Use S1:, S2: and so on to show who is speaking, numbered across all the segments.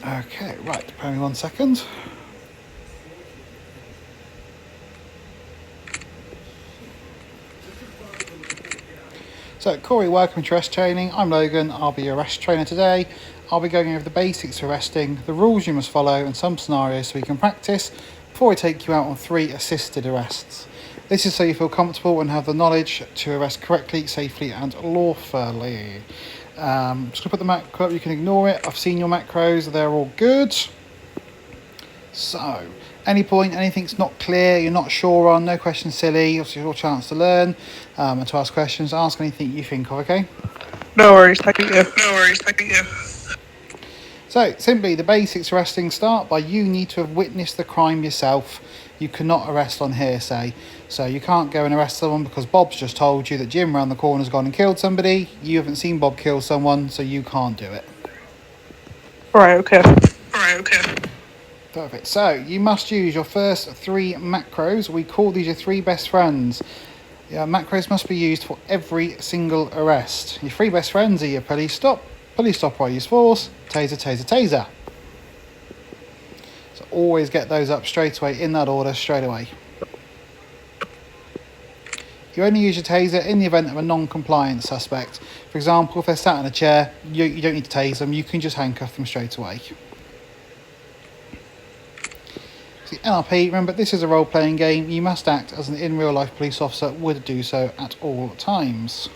S1: Okay, right, bear me 1 second. So, Corey, welcome to arrest training. I'm Logan, I'll be your arrest trainer today. I'll be going over the basics of arresting, the rules you must follow, and some scenarios so we can practice before I take you out on 3 assisted arrests. This is so you feel comfortable and have the knowledge to arrest correctly, safely, and lawfully. Just going to put the macro up, you can ignore it. I've seen your macros, they're all good. So, any point, anything's not clear, you're not sure on, no questions silly, obviously your chance to learn and to ask questions, ask anything you think of, okay?
S2: No worries, thank you.
S1: So, simply, the basics of arresting start by you need to have witnessed the crime yourself. You cannot arrest on hearsay. So you can't go and arrest someone because Bob's just told you that Jim round the corner's gone and killed somebody. You haven't seen Bob kill someone, so you can't do it.
S2: Right, okay.
S1: Perfect. So you must use your first 3 macros. We call these your 3 best friends. Yeah, macros must be used for every single arrest. Your 3 best friends are your police stop while you use force, taser, taser, taser. So always get those up straight away in that order straight away. You only use your taser in the event of a non-compliant suspect. For example, if they're sat in a chair, you don't need to tase them, you can just handcuff them straight away. So NRP, remember this is a role-playing game, you must act as an in-real-life police officer would do so at all times.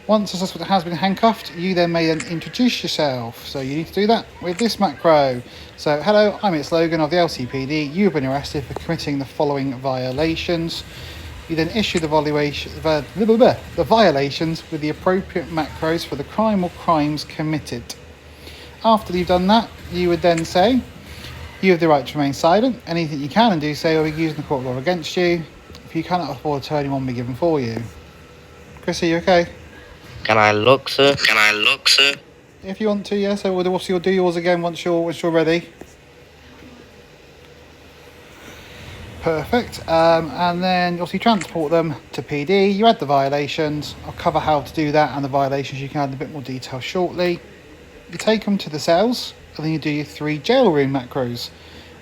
S1: Once the suspect has been handcuffed, you then may then introduce yourself. So you need to do that with this macro. So, hello, I'm Logan of the LCPD. You've been arrested for committing the following violations. You then issue the violations with the appropriate macros for the crime or crimes committed. After you've done that, you would then say, you have the right to remain silent. Anything you can and do say will be used in the court of law against you. If you cannot afford to, anyone will be given for you. Chris, are you okay?
S3: Can I look, sir?
S1: If you want to, yeah. So you'll do yours again once you're ready. Perfect. And then obviously transport them to PD. You add the violations. I'll cover how to do that and the violations. You can add a bit more detail shortly. You take them to the cells, and then you do your 3 jail room macros,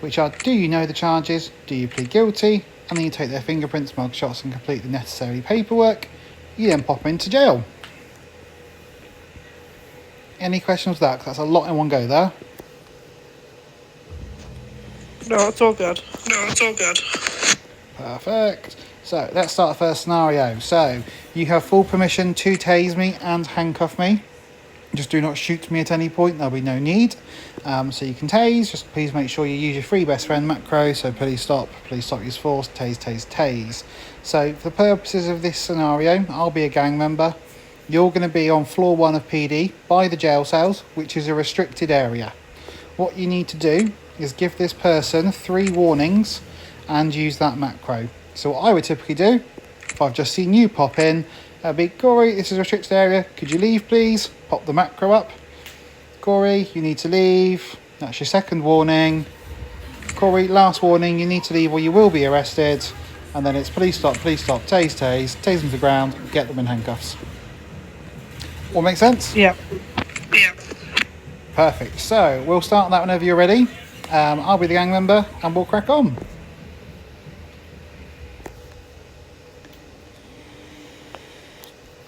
S1: which are: do you know the charges? Do you plead guilty? And then you take their fingerprints, mug shots, and complete the necessary paperwork. You then pop into jail. Any questions with that? 'Cause that's a lot in one go there.
S2: No, it's all good.
S1: Perfect. So let's start the first scenario. So you have full permission to tase me and handcuff me. Just do not shoot me at any point. There'll be no need. So you can tase. Just please make sure you use your 3 best friend macro. So police stop, use force, tase, tase, tase. So for the purposes of this scenario, I'll be a gang member. You're going to be on floor 1 of PD by the jail cells, which is a restricted area. What you need to do is give this person 3 warnings and use that macro. So what I would typically do, if I've just seen you pop in, that'd be: Corey, this is a restricted area, could you leave please? Pop the macro up. Corey, you need to leave. That's your second warning. Corey, last warning, you need to leave or you will be arrested. And then it's police stop, tase, tase them to the ground, get them in handcuffs. All make sense?
S2: Yeah.
S1: Perfect. So we'll start that whenever you're ready. I'll be the gang member and we'll crack on.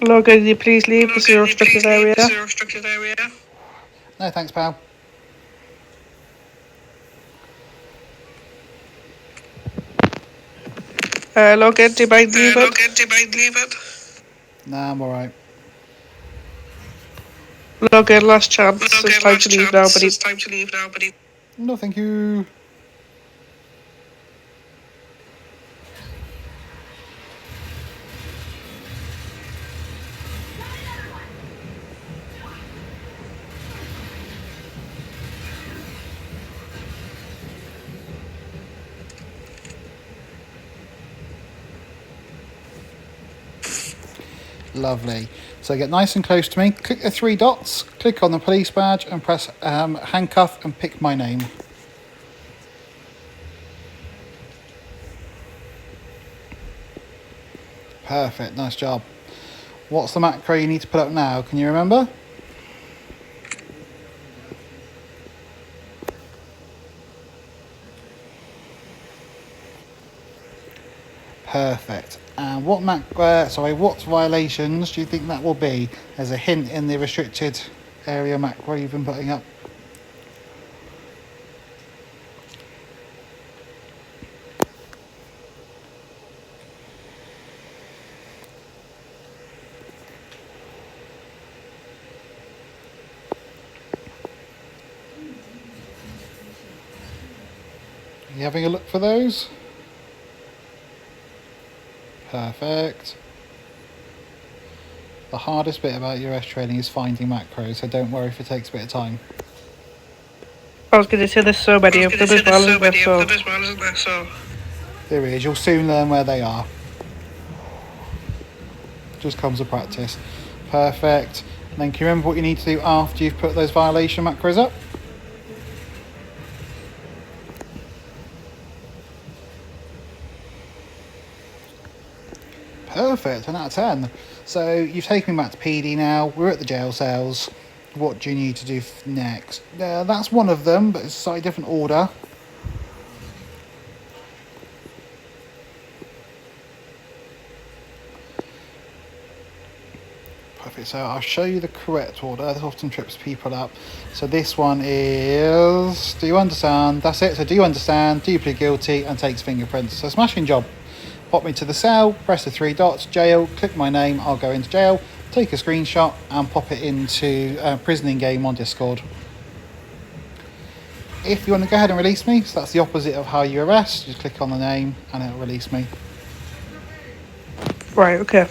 S2: Logan, you please leave the zero restricted area.
S1: No thanks, pal.
S2: Logan, do you mind leaving?
S1: Nah, I'm alright.
S2: Logan, last chance. It's time to leave now, buddy.
S1: No, thank you. Lovely. So get nice and close to me. Click the 3 dots, click on the police badge and press handcuff and pick my name. Perfect, nice job. What's the macro you need to put up now? Can you remember? Perfect. And what what violations do you think that will be? There's a hint in the restricted area macro you've been putting up. Are you having a look for those? Perfect. The hardest bit about US training is finding macros, so don't worry if it takes a bit of time.
S2: I was going to say there's so many of them as well, isn't there? So
S1: There is, you'll soon learn where they are. Just comes with practice. Perfect. And then can you remember what you need to do after you've put those violation macros up? Perfect, 10 out of 10. So you've taken me back to PD now, we're at the jail cells. What do you need to do next? That's one of them, but it's a slightly different order. Perfect, so I'll show you the correct order. This often trips people up. So this one is, do you understand? That's it, so do you understand, do you plead guilty, and takes fingerprints. So smashing job. Pop me to the cell, press the 3 dots, jail, click my name, I'll go into jail, take a screenshot and pop it into Prisoning Game on Discord. If you want to go ahead and release me, so that's the opposite of how you arrest, just click on the name and it'll release me.
S2: right, okay.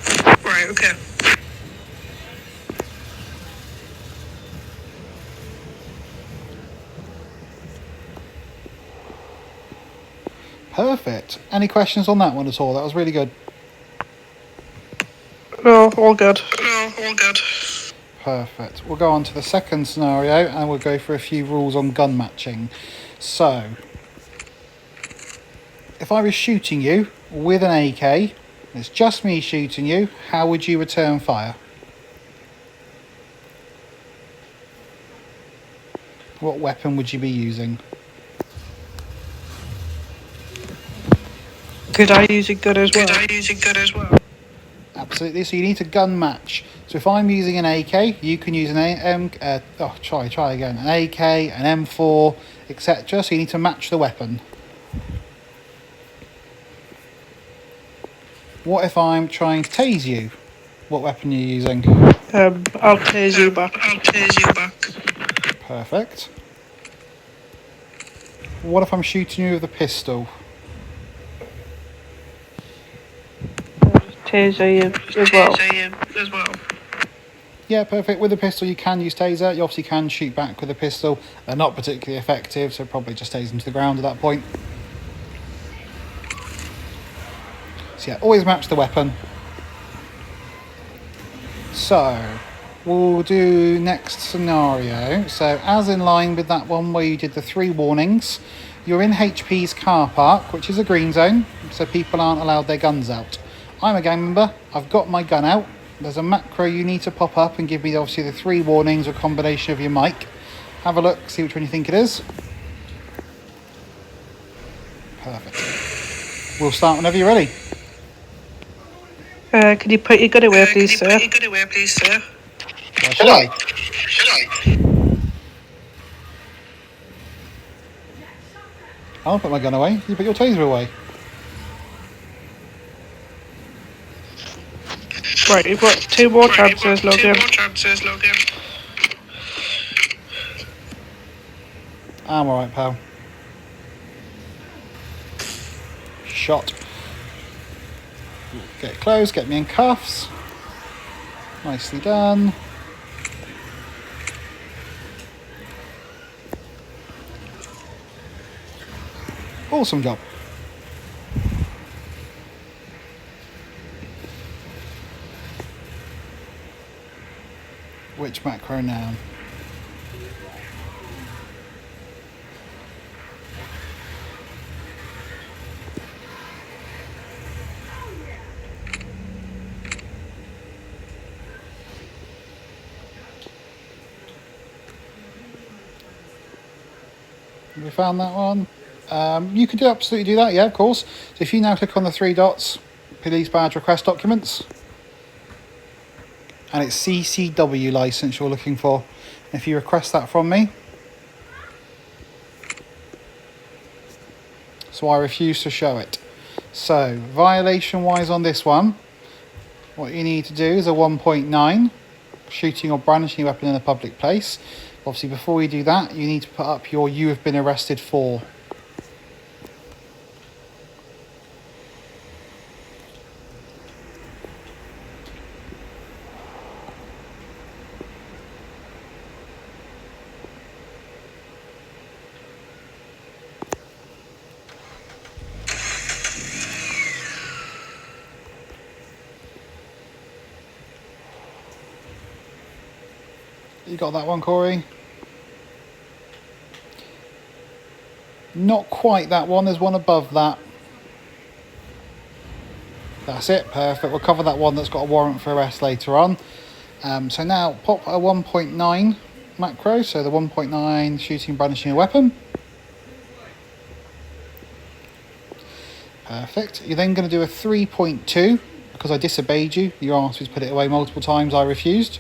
S1: Perfect. Any questions on that one at all? That was really good.
S2: No, all good.
S1: Perfect. We'll go on to the second scenario and we'll go for a few rules on gun matching. So, if I was shooting you with an AK, it's just me shooting you, how would you return fire? What weapon would you be using?
S2: Could I use a gun as well?
S1: Absolutely. So you need to gun match. So if I'm using an AK, you can use an try again. An AK, an M4, etc. So you need to match the weapon. What if I'm trying to tase you? What weapon are you using?
S2: I'll tase you back.
S1: Perfect. What if I'm shooting you with a pistol?
S2: Taser you as well.
S1: Yeah, perfect. With a pistol, you can use taser. You obviously can shoot back with a pistol. They're not particularly effective, so probably just tase them to the ground at that point. So yeah, always match the weapon. So, we'll do next scenario. So, as in line with that one where you did the 3 warnings, you're in HP's car park, which is a green zone, so people aren't allowed their guns out. I'm a gang member, I've got my gun out. There's a macro you need to pop up and give me obviously the 3 warnings or combination of your mic. Have a look, see which one you think it is. Perfect. We'll start whenever you're ready.
S2: Can you put your gun away, please, sir?
S1: Why should I? I'll put my gun away. You put your taser away.
S2: Right, you've got 2 more chances, Logan.
S1: I'm alright, pal. Shot. Get close, get me in cuffs. Nicely done. Awesome job. Which macro now? Have we found that one? You could absolutely do that, yeah, of course. So if you now click on the 3 dots, police badge request documents. And it's CCW licence you're looking for. If you request that from me. So I refuse to show it. So, violation wise on this one, what you need to do is a 1.9, shooting or brandishing a weapon in a public place. Obviously, before you do that, you need to put up your "you have been arrested for." You got that one, Corey? Not quite that one, there's one above that. That's it, perfect. We'll cover that one that's got a warrant for arrest later on. So now pop a 1.9 macro, so the 1.9 shooting, brandishing a weapon. Perfect. You're then going to do a 3.2 because I disobeyed you. You asked me to put it away multiple times, I refused.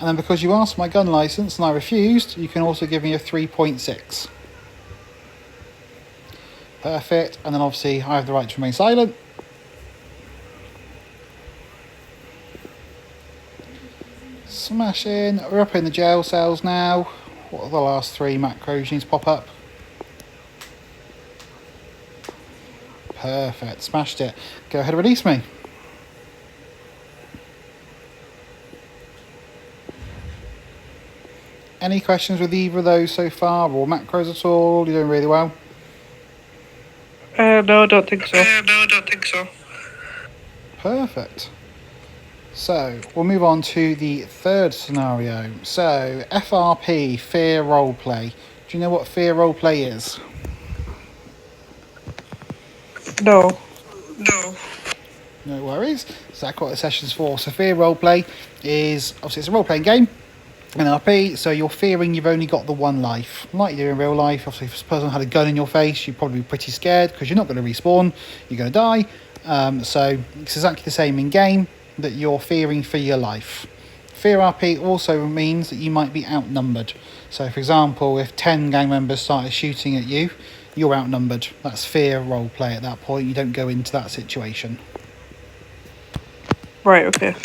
S1: And then because you asked my gun licence and I refused, you can also give me a 3.6. Perfect. And then obviously I have the right to remain silent. Smashing. We're up in the jail cells now. What are the last 3 macros you need to pop up? Perfect. Smashed it. Go ahead and release me. Any questions with either of those so far, or macros at all? You're doing really well.
S2: No, I don't think so.
S1: Perfect. So, we'll move on to the third scenario. So, FRP, fear roleplay. Do you know what fear roleplay is?
S2: No.
S1: No worries. So that's what the session's for. So fear roleplay is, obviously it's a role-playing game, an RP, so you're fearing you've only got the one life. Like you do in real life, obviously if a person had a gun in your face, you'd probably be pretty scared because you're not going to respawn, you're going to die. So it's exactly the same in game, that you're fearing for your life. Fear RP also means that you might be outnumbered. So for example, if 10 gang members started shooting at you, you're outnumbered. That's fear roleplay at that point. You don't go into that situation.
S2: Right, okay.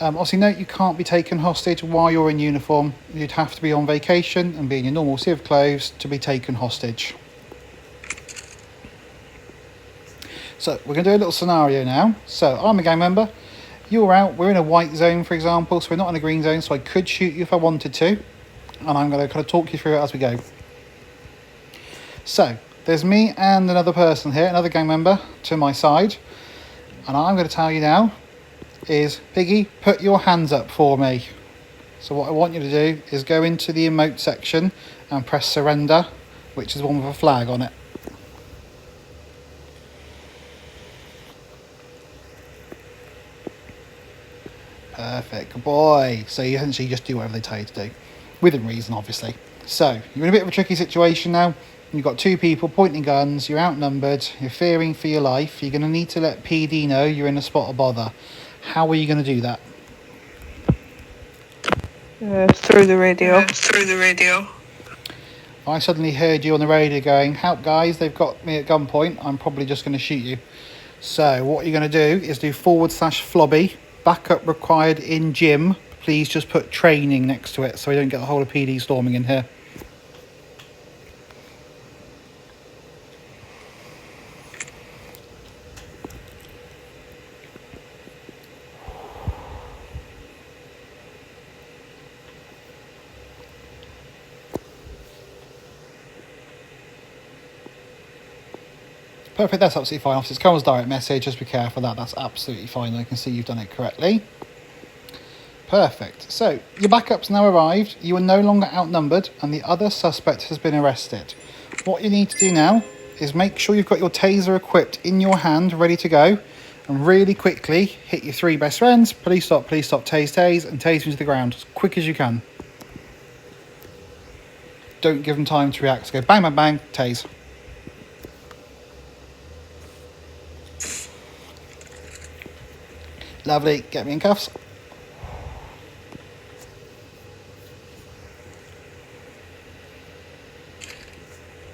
S1: Obviously, note you can't be taken hostage while you're in uniform. You'd have to be on vacation and be in your normal civ clothes to be taken hostage. So we're going to do a little scenario now. So I'm a gang member. You're out. We're in a white zone, for example, so we're not in a green zone, so I could shoot you if I wanted to. And I'm going to kind of talk you through it as we go. So there's me and another person here, another gang member to my side. And I'm going to tell you now is, Piggy, put your hands up for me. So what I want you to do is go into the emote section and press surrender, which is one with a flag on it. Perfect, good boy. So you essentially just do whatever they tell you to do, within reason, obviously. So you're in a bit of a tricky situation now. You've got 2 people pointing guns, you're outnumbered, you're fearing for your life. You're going to need to let PD know you're in a spot of bother. How are you going to do that?
S2: Through the radio.
S1: I suddenly heard you on the radio going, help guys, they've got me at gunpoint, I'm probably just going to shoot you. So what you're going to do is do /flobby, backup required in gym. Please just put training next to it so we don't get the whole of PD storming in here. Perfect, that's absolutely fine. Obviously, it's Cole's direct message, just be careful of that. That's absolutely fine. I can see you've done it correctly. Perfect. So, your backup's now arrived. You are no longer outnumbered, and the other suspect has been arrested. What you need to do now is make sure you've got your taser equipped in your hand, ready to go, and really quickly hit your 3 best friends. Please stop, tase, and tase them to the ground as quick as you can. Don't give them time to react. So go bang, bang, bang, tase. Lovely. Get me in cuffs.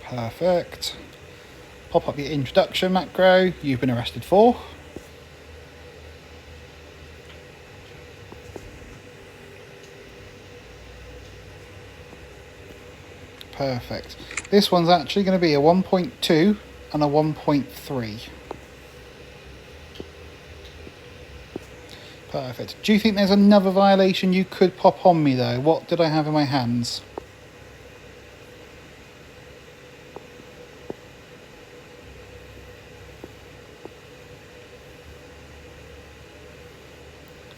S1: Perfect. Pop up your introduction macro. You've been arrested for. Perfect. This one's actually going to be a 1.2 and a 1.3. Perfect. Do you think there's another violation you could pop on me though? What did I have in my hands?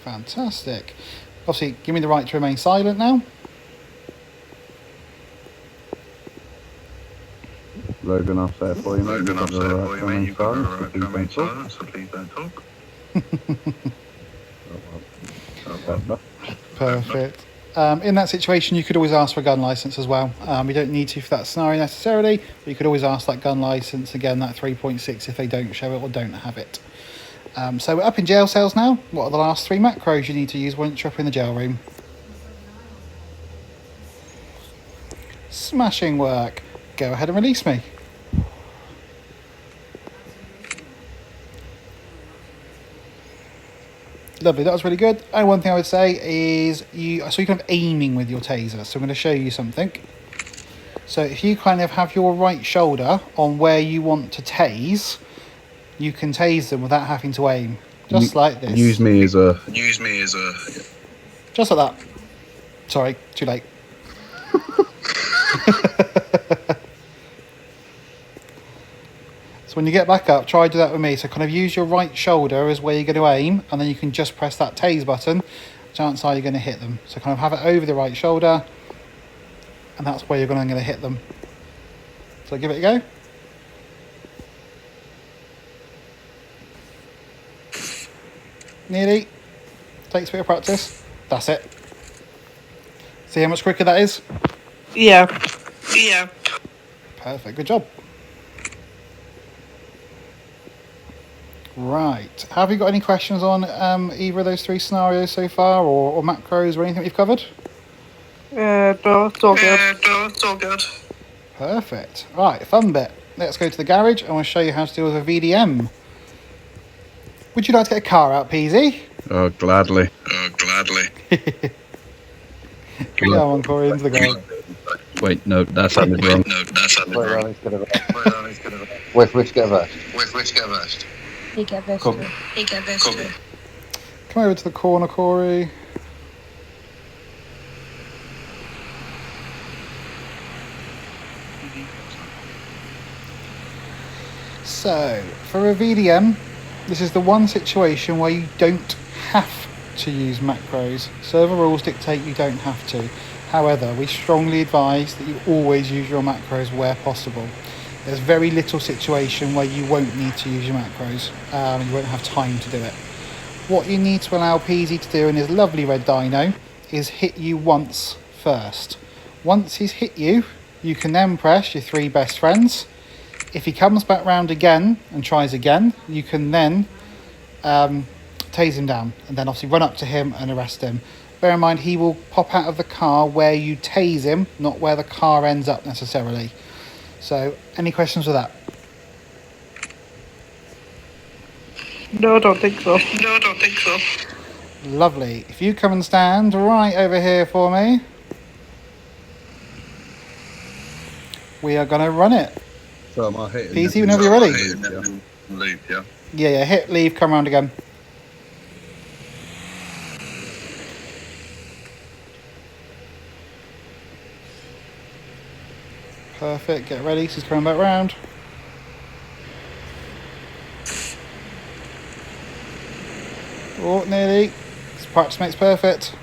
S1: Fantastic. Obviously, give me the right to remain silent now.
S4: Logan, I'll say it for you, mate.
S5: Logan, I'll say it for you, mate. You've got the right to remain
S4: silent,
S5: silent, so please don't talk.
S1: Perfect. In that situation, you could always ask for a gun license as well. You don't need to for that scenario necessarily, but you could always ask that gun license, again, that 3.6 if they don't show it or don't have it. So we're up in jail cells now. What are the last 3 macros you need to use once you're up in the jail room? Smashing work. Go ahead and release me. Lovely, that was really good. And one thing I would say is you're kind of aiming with your taser. So I'm going to show you something. So if you kind of have your right shoulder on where you want to tase, you can tase them without having to aim. Just like this.
S4: Use me as a...
S1: Just like that. Sorry, too late. So when you get back up, try to do that with me. So kind of use your right shoulder as where you're going to aim, and then you can just press that tase button. Chances are you're going to hit them. So kind of have it over the right shoulder, and that's where you're going to hit them. So give it a go. Nearly. Takes a bit of practice. That's it. See how much quicker that is?
S2: Yeah.
S1: Perfect. Good job. Right. Have you got any questions on either of those 3 scenarios so far, or macros, or anything we've covered?
S2: No, it's all good.
S1: Perfect. Right, fun bit. Let's go to the garage and we'll show you how to deal with a VDM. Would you like to get a car out, Peasy?
S4: Oh, gladly.
S1: Come on, Corey, into the garage.
S4: Wait, no, that sounded wrong.
S5: Which get versed?
S6: He get this
S4: Copy.
S6: too.
S1: Come over to the corner, Corey. So, for a VDM, this is the one situation where you don't have to use macros. Server rules dictate you don't have to. However, we strongly advise that you always use your macros where possible. There's very little situation where you won't need to use your macros. You won't have time to do it. What you need to allow Peasy to do in his lovely red dino is hit you once first. Once he's hit you, you can then press your 3 best friends. If he comes back round again and tries again, you can then tase him down and then obviously run up to him and arrest him. Bear in mind, he will pop out of the car where you tase him, not where the car ends up necessarily. So, any questions with that?
S2: No, I don't think so.
S1: Lovely. If you come and stand right over here for me, we are going to run it.
S4: So am I hitting?
S1: Peasy, whenever you're ready.
S5: Leave, yeah.
S1: Yeah, hit, leave, come round again. Perfect, get ready, she's coming back round. Oh, nearly. Practice makes perfect.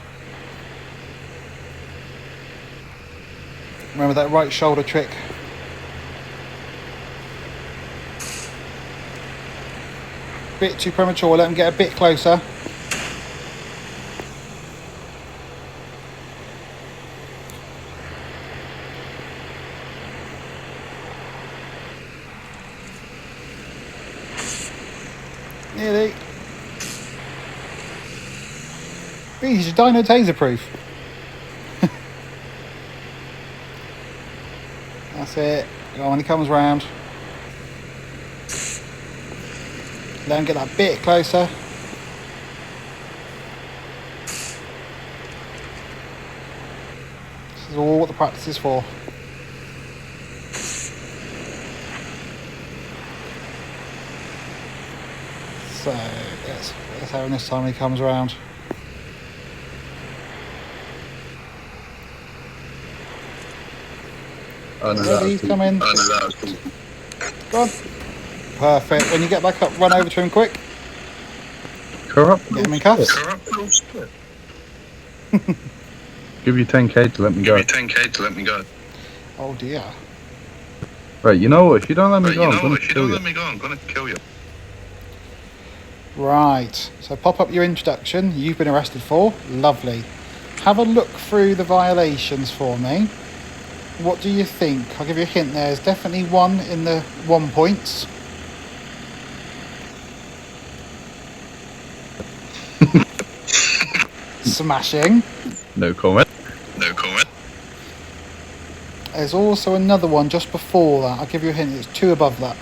S1: Remember that right shoulder trick. Bit too premature, let him get a bit closer. Nearly. He's your dino taser proof. That's it. Go on, when he comes round. Let him get that bit closer. This is all what the practice is for. So let's have him this time when he comes around.
S4: Oh, no,
S1: Ready, he's coming.
S5: Oh, no, that was cool.
S1: Go on. Perfect. When you get back up, run over to him quick.
S4: Corrupt.
S1: Get him in cuffs.
S5: Corrupt little split.
S4: Give you 10k to let me
S5: Give
S4: go.
S5: me 10k to let me go.
S1: Oh dear.
S4: Right, you know what? If you don't let me
S5: But
S4: go,
S5: you
S4: I'm
S5: know,
S4: gonna
S5: if you
S4: kill
S5: don't
S4: you.
S5: let me go, I'm gonna kill you.
S1: Right. So pop up your introduction. You've been arrested for. Lovely. Have a look through the violations for me. What do you think? I'll give you a hint. There's definitely one in the 1 points. Smashing.
S4: No comment.
S5: No comment.
S1: There's also another one just before that. I'll give you a hint. It's 2 above that.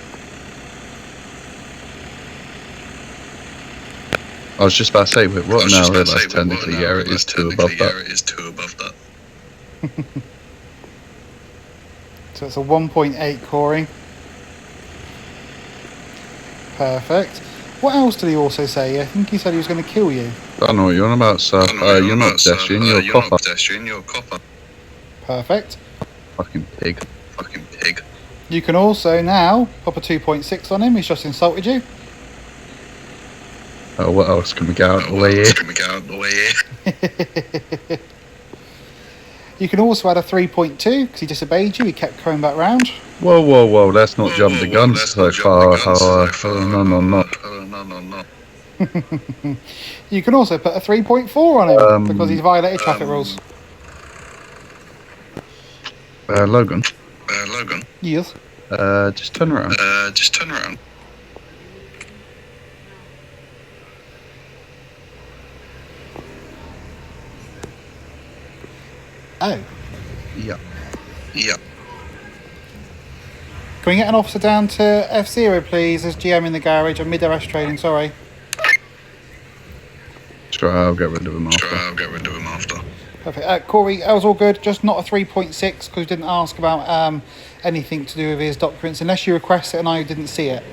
S4: I was just about to say, wait, what? Now I realise technically, yeah, it is 2 above that.
S5: It is 2 above that.
S1: So it's a 1.8, Corey. Perfect. What else did he also say? I think he said he was going to kill you.
S4: I don't know what you're on about, sir. You're not pedestrian, you're a
S5: You're not
S4: copper.
S5: pedestrian, you're a copper.
S1: Perfect.
S4: Fucking pig.
S5: Fucking pig.
S1: You can also now pop a 2.6 on him. He's just insulted you.
S4: Oh, what else can we get out of the way here?
S5: Can we get out of the way here?
S1: You can also add a 3.2 because he disobeyed you. He kept coming back round.
S4: Whoa, whoa, whoa, let's not jump the guns
S5: Let's
S4: so
S5: not jump
S4: far.
S5: the guns so far.
S4: No, no, no.
S5: No.
S1: You can also put a 3.4 on him because he's violated traffic rules.
S4: Logan,
S5: Logan,
S1: Yes.
S4: just turn around.
S5: just turn around.
S1: Oh.
S4: Yeah.
S5: Yeah.
S1: Can we get an officer down to F0, please? There's GM in the garage. I'm mid-arrest training, sorry.
S4: Sure, I'll get rid of him after.
S5: Sure, I'll get rid of him after.
S1: Perfect. Corey, that was all good. Just not a 3.6 because you didn't ask about anything to do with his documents unless you request it and I didn't see it.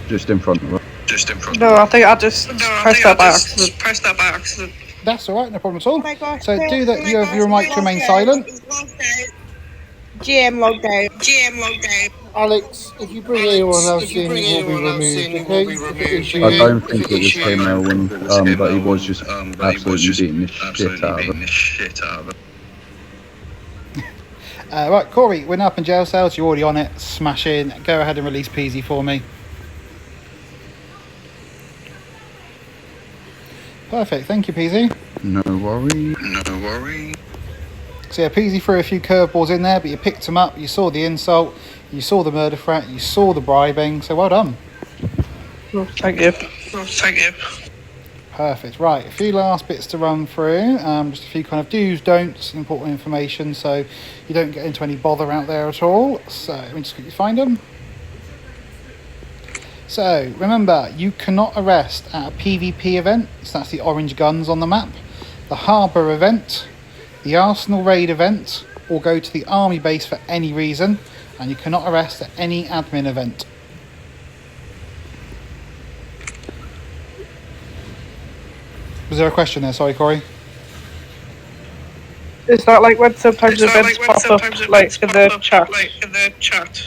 S4: Just in front of her.
S5: Just in front.
S2: No, I think I just pressed that by accident.
S5: Pressed that by accident.
S1: That's all right, no problem at all.
S6: Oh my gosh.
S1: So do that. You have your mic to remain silent.
S6: GM logged out.
S1: Alex, if you bring anyone else in, it will be removed, okay?
S4: I don't think it was him, Elwin, but he was just absolutely beating the shit out of
S5: beating
S4: her.
S5: the shit out of it.
S1: Right, Corey, we're now up in jail cells. You're already on it. Smashing. Go ahead and release Peasy for me. Perfect. Thank you, Peasy.
S4: No worry.
S5: No worry.
S1: So yeah, Peasy threw a few curveballs in there, but you picked them up. You saw the insult. You saw the murder threat. You saw the bribing. So well done.
S2: No, thank you.
S5: Thank you.
S1: Perfect. Right, a few last bits to run through. Just a few kind of do's, don'ts, important information, so you don't get into any bother out there at all. So let me just quickly find them. So remember, you cannot arrest at a PvP event. So that's the orange guns on the map. The Harbour event, the Arsenal raid event, or go to the army base for any reason. And you cannot arrest at any admin event. Was there a question there? Sorry, Corey.
S2: Is that like when sometimes events pop up like in the chat?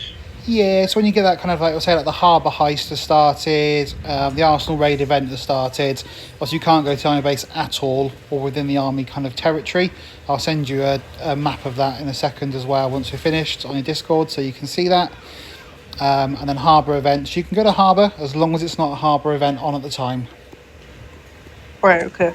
S1: Yeah, so when you get that kind of like, we'll say like the Harbour heist has started, the Arsenal raid event has started, also you can't go to army base at all or within the army kind of territory. I'll send you a map of that in a second as well once we're finished on your Discord so you can see that. And then Harbour events, you can go to Harbour as long as it's not a Harbour event on at the time.
S2: Right, okay.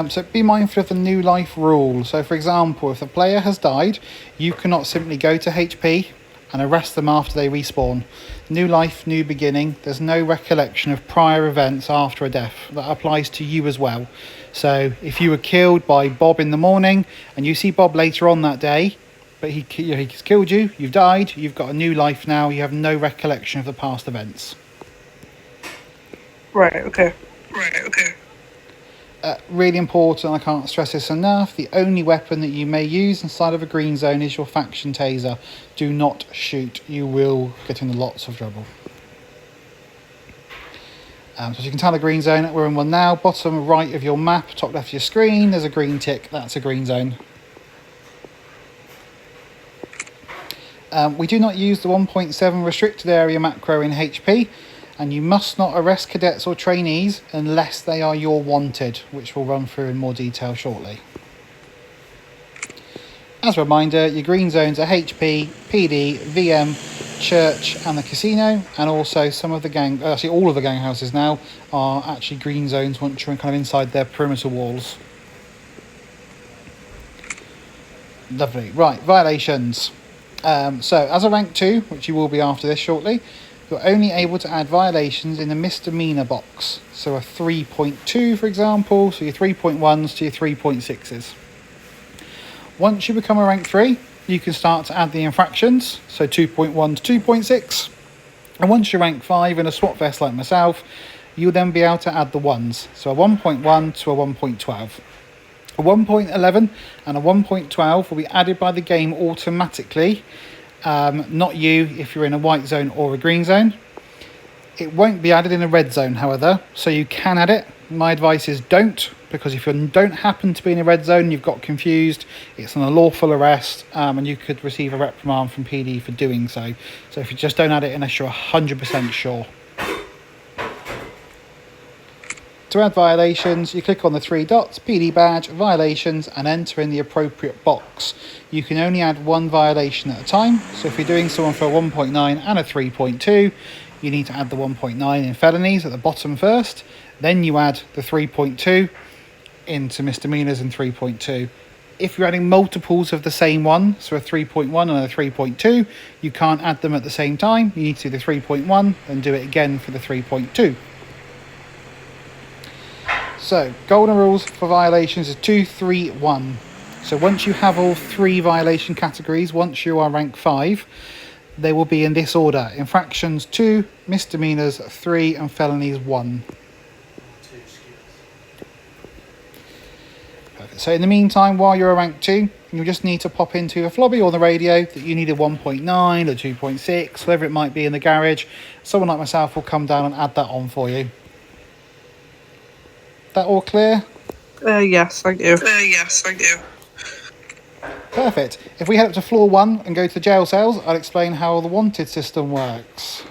S1: So be mindful of the new life rule. So for example, if the player has died, you cannot simply go to HP and arrest them after they respawn. New life, new beginning. There's no recollection of prior events after a death. That applies to you as well. So if you were killed by Bob in the morning and you see Bob later on that day, but he's killed you, you've died, you've got a new life now, you have no recollection of the past events.
S2: Right, okay.
S1: Really important, I can't stress this enough, the only weapon that you may use inside of a green zone is your faction taser. Do not shoot, you will get into lots of trouble. So as you can tell, the green zone, we're in one now. Bottom right of your map, top left of your screen, there's a green tick, that's a green zone. We do not use the 1.7 restricted area macro in HP, and you must not arrest cadets or trainees unless they are your wanted, which we'll run through in more detail shortly. As a reminder, your green zones are HP, PD, VM, church and the casino, and also some of the actually all of the gang houses now are actually green zones once you're kind of inside their perimeter walls. Lovely. Right, violations. So as a rank 2, which you will be after this shortly, you're only able to add violations in the misdemeanor box. So a 3.2, for example, so your 3.1s to your 3.6s. Once you become a rank 3, you can start to add the infractions, so 2.1 to 2.6. And once you're rank 5 in a SWAT vest like myself, you'll then be able to add the ones, so a 1.1 to a 1.12. A 1.11 and a 1.12 will be added by the game automatically, not you if you're in a white zone or a green zone. It won't be added in a red zone, however, so you can add it. My advice is don't, because if you don't happen to be in a red zone, you've got confused, it's an unlawful arrest, and you could receive a reprimand from PD for doing so. So if you just don't add it unless you're 100% sure. To add violations, you click on the 3 dots, PD badge, violations, and enter in the appropriate box. You can only add one violation at a time, so if you're doing someone for a 1.9 and a 3.2, you need to add the 1.9 in felonies at the bottom first, then you add the 3.2 into misdemeanors and 3.2. If you're adding multiples of the same one, so a 3.1 and a 3.2, you can't add them at the same time. You need to do the 3.1 and do it again for the 3.2. So, golden rules for violations is 2, 3, 1. So once you have all 3 violation categories, once you are rank 5, they will be in this order. Infractions 2, misdemeanors 3, and felonies 1. Perfect. So in the meantime, while you're a rank 2, you'll just need to pop into the lobby or the radio that you need a 1.9 or 2.6, whatever it might be in the garage. Someone like myself will come down and add that on for you. That all clear?
S2: Yes, thank you.
S1: Perfect. If we head up to floor 1 and go to the jail cells, I'll explain how the wanted system works.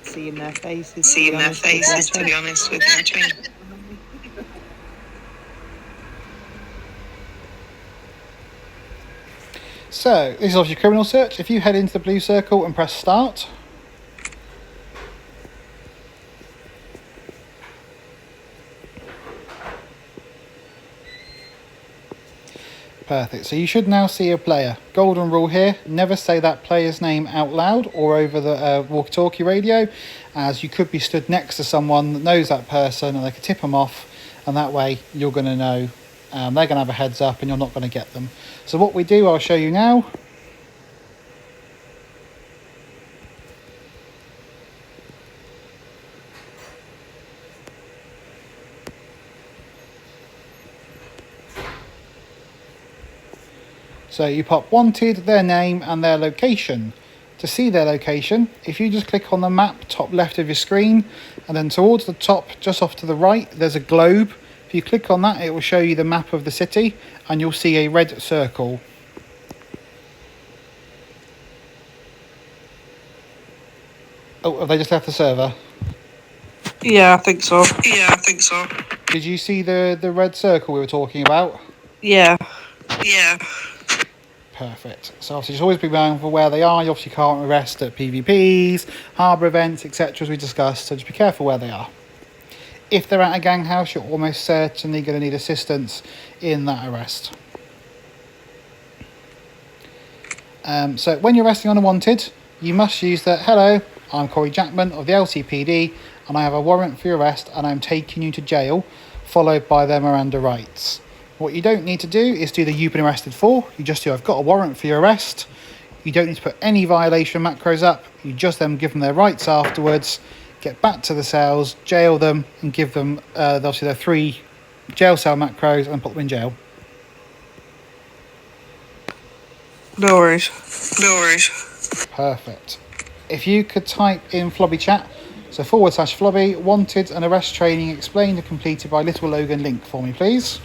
S7: Seeing their faces,
S6: to be honest with you.
S1: So, this is obviously criminal search. If you head into the blue circle and press start, perfect. So you should now see a player. Golden rule here, never say that player's name out loud or over the walkie-talkie radio, as you could be stood next to someone that knows that person and they could tip them off, and that way you're going to know. They're going to have a heads up and you're not going to get them. So what we do, I'll show you now. So you pop wanted, their name and their location. To see their location, if you just click on the map top left of your screen, and then towards the top just off to the right there's a globe. If you click on that, it will show you the map of the city and you'll see a red circle. Oh, have they just left the server?
S2: Yeah, I think so.
S1: Did you see the red circle we were talking about?
S2: Yeah.
S1: Perfect. So obviously just always be mindful where they are. You obviously can't arrest at PvPs, harbour events, etc. as we discussed, so just be careful where they are. If they're at a gang house, you're almost certainly going to need assistance in that arrest. So when you're arresting unwanted, you must use the "Hello, I'm Corey Jackman of the LCPD and I have a warrant for your arrest and I'm taking you to jail," followed by their Miranda rights. What you don't need to do is do the "You've been arrested for." You just do "I've got a warrant for your arrest." You don't need to put any violation macros up. You just then give them their rights afterwards, get back to the cells, jail them, and give them obviously their 3 jail cell macros and put them in jail.
S2: No worries.
S1: Perfect. If you could type in Flobby chat, so /Flobby, wanted and arrest training explained and completed by Little Logan link for me, please.